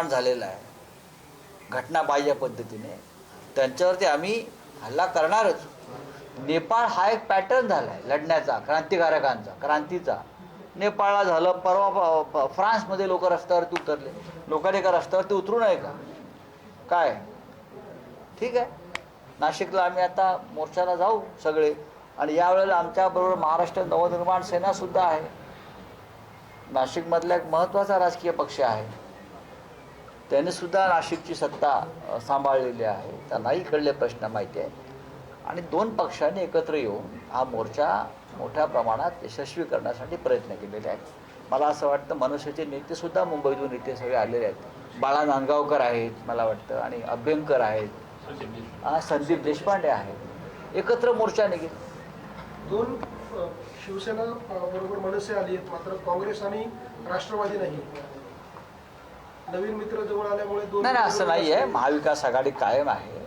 निर्माण झालेला आहे घटनाबाह्य पद्धतीने, त्यांच्यावरती आम्ही हल्ला करणारच. नेपाळ हा एक पॅटर्न झाला आहे लढण्याचा, क्रांतिकारकांचा, क्रांतीचा. नेपाळला झालं, परवा फ्रान्समध्ये लोक रस्त्यावरती उतरले. लोकांनी का रस्त्यावरती उतरू नये का? काय ठीक आहे, नाशिकला आम्ही आता मोर्चाला जाऊ सगळे. आणि यावेळेला आमच्याबरोबर महाराष्ट्र नवनिर्माण सेनासुद्धा आहे. नाशिकमधला एक महत्त्वाचा राजकीय पक्ष आहे, त्यांनीसुद्धा नाशिकची सत्ता सांभाळलेली आहे, त्यांनाही इकडले प्रश्न माहिती आहेत. आणि दोन पक्षांनी एकत्र येऊन हा मोर्चा मोठ्या प्रमाणात यशस्वी करण्यासाठी प्रयत्न केलेले आहेत. मला असं वाटतं मनसेचे नेतेसुद्धा मुंबईतून इथे सगळे आलेले आहेत. बाळा नांदगावकर आहेत मला वाटतं, आणि अभ्यंकर आहेत, संदीप देशपांडे आहेत. एकत्र मोर्चा निघेल. दोन शिवसेना बरोबर मनसे आली आहेत, मात्र काँग्रेस आणि राष्ट्रवादी नाही. नवीन मित्र जवळ आल्यामुळे दोन नाही, असं नाही आहे. महाविकास आघाडी कायम आहे.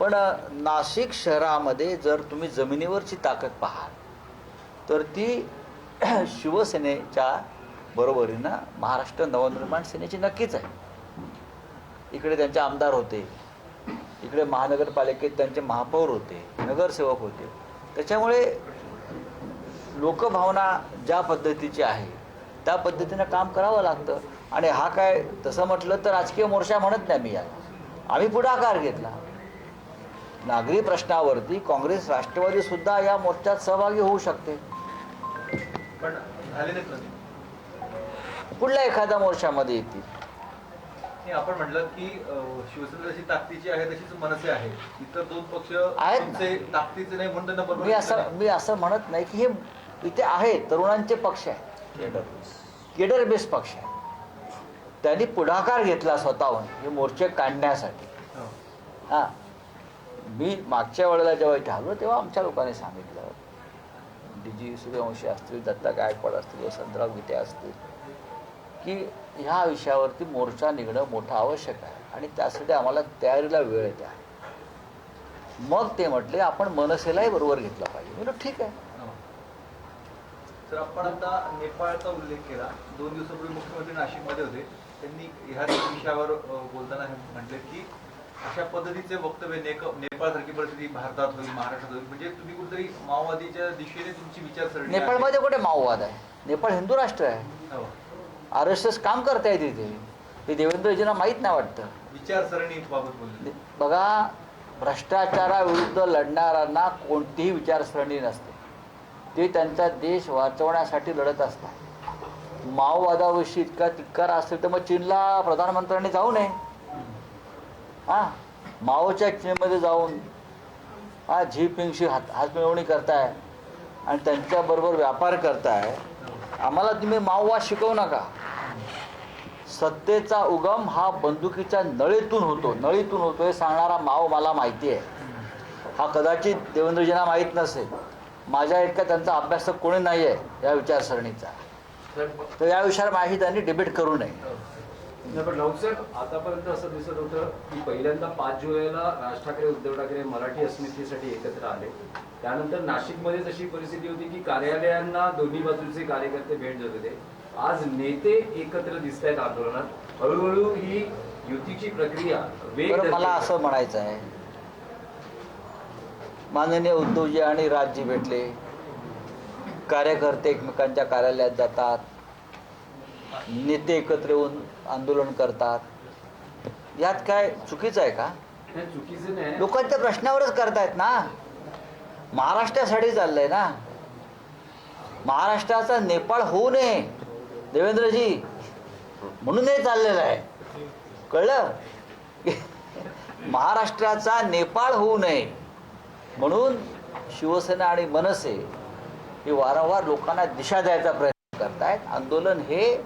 पण नाशिक शहरामध्ये जर तुम्ही जमिनीवरची ताकद पाहाल तर ती शिवसेनेच्या बरोबरीनं महाराष्ट्र नवनिर्माण सेनेची नक्कीच आहे. इकडे त्यांचे आमदार होते, इकडे महानगरपालिकेत त्यांचे महापौर होते, नगरसेवक होते. त्याच्यामुळे लोकभावना ज्या पद्धतीची आहे त्या पद्धतीनं काम करावं लागतं. आणि हा काय तसं म्हटलं तर राजकीय मोर्चा म्हणत नाही मी याला. आम्ही पुढाकार घेतला. नागरी प्रश्नावरती काँग्रेस राष्ट्रवादीसुद्धा या मोर्चात सहभागी होऊ शकते. पण झाले नाहीत ना. कुठल्या एखाद्या मोर्चामध्ये येतील. आपण म्हटलं की शिवसेना जशी ताकदीची आहे तशीच मनसे आहे. इतर दोन पक्ष आहेत ताकदीचे नाही म्हणून त्यांना बरोबर. मी असं म्हणत नाही की हे इथे आहे तरुणांचे पक्ष आहे, केडर बेस पक्ष आहे. त्यांनी पुढाकार घेतला स्वतःहून हे मोर्चे काढण्यासाठी. हां, मी मागच्या वेळेला जेव्हा इथे आलो तेव्हा आमच्या लोकांनी सांगितलं, DG सूर्यवंशी असतील, दत्ता गायकवाड असतील, वसंतराव गीते असतील, की ह्या विषयावरती मोर्चा निघणं मोठं आवश्यक आहे आणि त्यासाठी आम्हाला तयारीला वेळ द्या. मग ते म्हटले आपण मनसेलाही बरोबर घेतलं पाहिजे. म्हणजे ठीक आहे. तर आपण आता नेपाळचा उल्लेख केला. 2 दिवसापूर्वी मुख्यमंत्री नाशिकमध्ये होते. त्यांनी ह्या विषयावर बोलताना म्हटले की अशा पद्धतीचे वक्तव्य नेपाळसारखी परिस्थिती भारतात होईल, महाराष्ट्रात होईल, म्हणजे तुम्ही कुठेतरी माओवादीच्या दिशेने तुमची विचारसरणी. नेपाळमध्ये कुठे माओवाद आहे? नेपाळ हिंदू राष्ट्र आहे. RSS काम करतायत तिथे. ते देवेंद्रजींना माहीत नाही वाटतं. विचारसरणी बाबत बोलले. बघा, भ्रष्टाचाराविरुद्ध लढणाऱ्यांना कोणतीही विचारसरणी नसते. ते त्यांचा देश वाचवण्यासाठी लढत असतात. माओवादाविषयी इतका तिटकार असेल तर मग चीनला प्रधानमंत्र्यांनी जाऊ नये. हां, माओच्या चीनमध्ये जाऊन झिपिंगशी हातमिळवणी करताय आणि त्यांच्याबरोबर व्यापार करताय. आम्हाला तुम्ही माओवाद शिकवू नका. सत्तेचा उगम हा बंदुकीच्या नळीतून होतो हे सांगणारा माओ मला माहिती आहे. हा कदाचित देवेंद्रजींना माहीत नसेल. माझ्या इतका त्यांचा अभ्यासक कोणी नाही आहे या विचारसरणीचा. तर या विषयावर माझी त्यांनी डिबेट करू नये. पण राऊतसाहेब, आतापर्यंत असं दिसत होतं की पहिल्यांदा 5 जुलैला राज ठाकरे उद्धव ठाकरे मराठी अस्मितेसाठी एकत्र आले. त्यानंतर नाशिकमध्ये जशी परिस्थिती होती की कार्यालयांना दोन्ही बाजूचे कार्यकर्ते भेट देत होते. आज नेते एकत्र दिसत आहेत आंदोलनात. हळूहळू ही युतीची प्रक्रिया वेग. मला असं म्हणायचं आहे, माननीय उद्धवजी आणि राजजी भेटले, कार्यकर्ते एकमेकांच्या कार्यालयात जातात, नेते एकत्र येऊन आंदोलन करतात. यात काय चुकीचं आहे का? चुकीचं नाही. लोकांच्या प्रश्नावरच करतायत ना. महाराष्ट्रासाठी चाललंय ना. महाराष्ट्राचा नेपाळ होऊ नये देवेंद्रजी म्हणून हे चाललेलं आहे. कळलं? महाराष्ट्राचा नेपाळ होऊ नये म्हणून शिवसेना आणि मनसे हे वारंवार लोकांना दिशा द्यायचा प्रयत्न करतायत. आंदोलन हे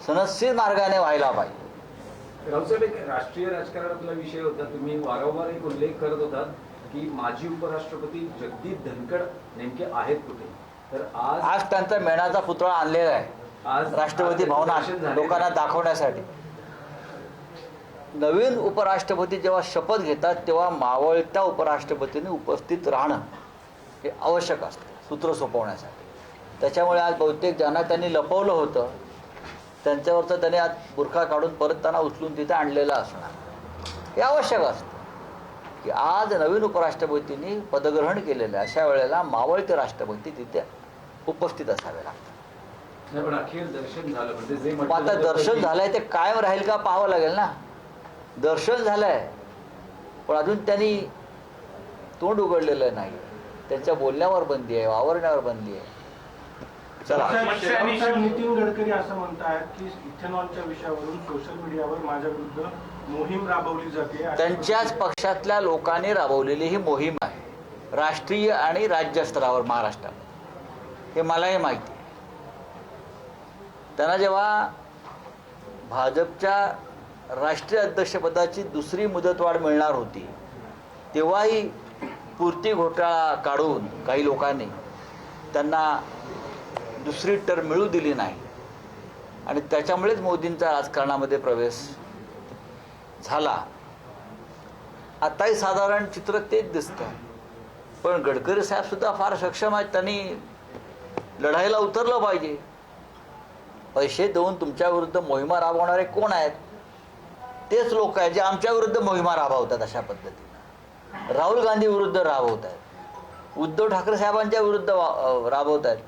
सनदशीर मार्गाने व्हायला पाहिजे. राऊतसाहेब, एक राष्ट्रीय राजकारणातला विषय होता. तुम्ही वारंवार एक उल्लेख करत होतात की माजी उपराष्ट्रपती जगदीप धनखड नेमके आहेत कुठे. तर आज त्यांचा मेणाचा पुतळा आणलेला आहे आज राष्ट्रपती भवनात लोकांना दाखवण्यासाठी. नवीन उपराष्ट्रपती जेव्हा शपथ घेतात तेव्हा मावळत्या उपराष्ट्रपतींनी उपस्थित राहणं हे आवश्यक असतं सूत्र सोपवण्यासाठी. त्याच्यामुळे आज बहुतेक ज्यांना त्यांनी लपवलं होतं त्यांच्यावरचं त्याने आज बुरखा काढून परत त्यांना उचलून तिथे आणलेलं असणार. हे आवश्यक असतं की आज नवीन उपराष्ट्रपतींनी पदग्रहण केलेलं आहे, अशा वेळेला मावळते राष्ट्रपती तिथे उपस्थित असावे लागतात. नाही, पण अखेर दर्शन झालं म्हणजे जे मग म्हटलं आता जातं दर्शन की- झालंय ते कायम राहील का पाहावं लागेल ना. दर्शन झालंय पण अजून त्यांनी तोंड उघडलेलं नाही. त्यांच्या बोलण्यावर बंदी आहे, वावरण्यावर बंदी आहे. चला. साहेब, नितीन गडकरी असं म्हणतात की इथेनॉलच्या विषयावरून सोशल मीडियावर माझ्या विरुद्ध मोहीम राबवली जाते. त्यांच्याच पक्षातल्या लोकांनी राबवलेली ही मोहीम आहे, राष्ट्रीय आणि राज्य स्तरावर महाराष्ट्रात. हे मलाही माहिती आहे. त्यांना जेव्हा भाजपच्या राष्ट्रीय अध्यक्षपदाची दुसरी मुदतवाढ मिळणार होती तेव्हाही पूर्ती घोटाळा काढून काही लोकांनी त्यांना दुसरी टर्म मिळू दिली नाही आणि त्याच्यामुळेच मोदींचा राजकारणामध्ये प्रवेश झाला. आताही साधारण चित्र तेच दिसतं. पण गडकरी साहेब सुद्धा फार सक्षम आहेत. त्यांनी लढाईला उतरलं पाहिजे. पैसे देऊन तुमच्या विरुद्ध मोहिमा राबवणारे कोण आहेत? तेच लोक आहेत जे आमच्या विरुद्ध मोहिमा राबवतात. अशा पद्धतीने राहुल गांधी विरुद्ध राबवत आहेत, उद्धव ठाकरे साहेबांच्या विरुद्ध राबवत आहेत.